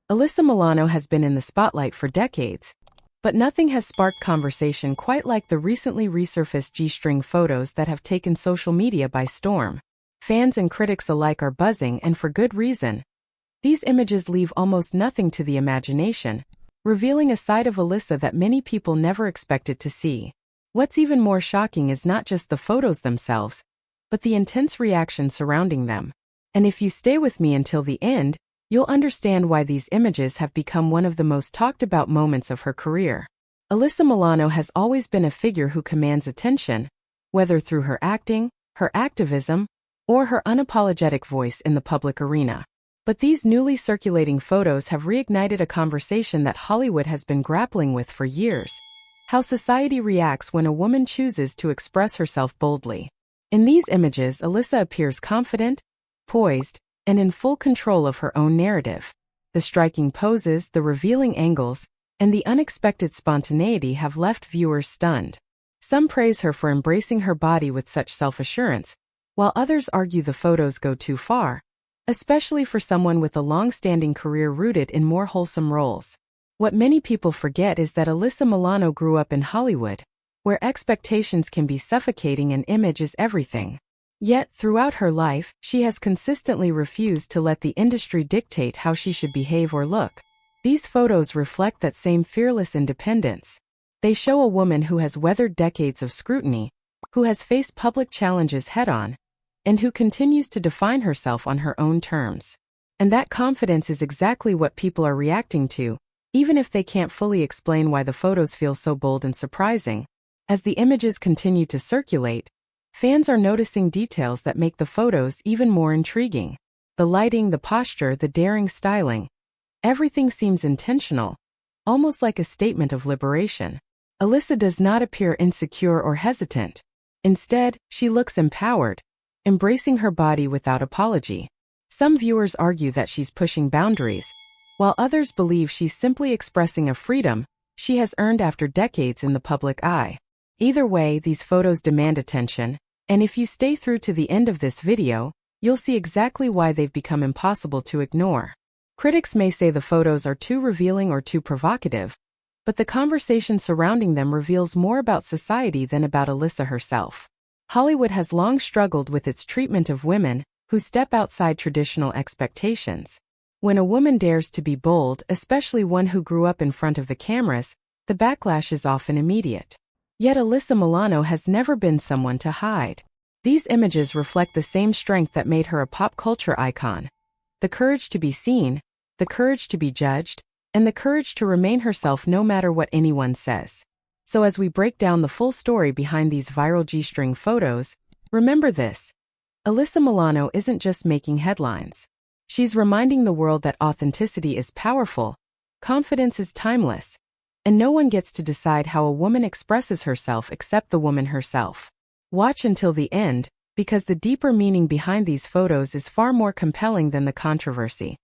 Alyssa Milano has been in the spotlight for decades, but nothing has sparked conversation quite like the recently resurfaced G-String photos that have taken social media by storm. Fans and critics alike are buzzing, and for good reason. These images leave almost nothing to the imagination, revealing a side of Alyssa that many people never expected to see. What's even more shocking is not just the photos themselves, but the intense reaction surrounding them. And if you stay with me until the end, you'll understand why these images have become one of the most talked about moments of her career. Alyssa Milano has always been a figure who commands attention, whether through her acting, her activism, or her unapologetic voice in the public arena. But these newly circulating photos have reignited a conversation that Hollywood has been grappling with for years: how society reacts when a woman chooses to express herself boldly. In these images, Alyssa appears confident, poised, and in full control of her own narrative. The striking poses, the revealing angles, and the unexpected spontaneity have left viewers stunned. Some praise her for embracing her body with such self-assurance, while others argue the photos go too far, especially for someone with a long-standing career rooted in more wholesome roles. What many people forget is that Alyssa Milano grew up in Hollywood, where expectations can be suffocating and image is everything. Yet, throughout her life, she has consistently refused to let the industry dictate how she should behave or look. These photos reflect that same fearless independence. They show a woman who has weathered decades of scrutiny, who has faced public challenges head-on, and who continues to define herself on her own terms. And that confidence is exactly what people are reacting to, even if they can't fully explain why the photos feel so bold and surprising. As the images continue to circulate, fans are noticing details that make the photos even more intriguing. The lighting, the posture, the daring styling. Everything seems intentional, almost like a statement of liberation. Alyssa does not appear insecure or hesitant. Instead, she looks empowered, embracing her body without apology. Some viewers argue that she's pushing boundaries, while others believe she's simply expressing a freedom she has earned after decades in the public eye. Either way, these photos demand attention, and if you stay through to the end of this video, you'll see exactly why they've become impossible to ignore. Critics may say the photos are too revealing or too provocative, but the conversation surrounding them reveals more about society than about Alyssa herself. Hollywood has long struggled with its treatment of women who step outside traditional expectations. When a woman dares to be bold, especially one who grew up in front of the cameras, the backlash is often immediate. Yet Alyssa Milano has never been someone to hide. These images reflect the same strength that made her a pop culture icon: the courage to be seen, the courage to be judged, and the courage to remain herself no matter what anyone says. So as we break down the full story behind these viral G-string photos, remember this: Alyssa Milano isn't just making headlines. She's reminding the world that authenticity is powerful, confidence is timeless, and no one gets to decide how a woman expresses herself except the woman herself. Watch until the end, because the deeper meaning behind these photos is far more compelling than the controversy.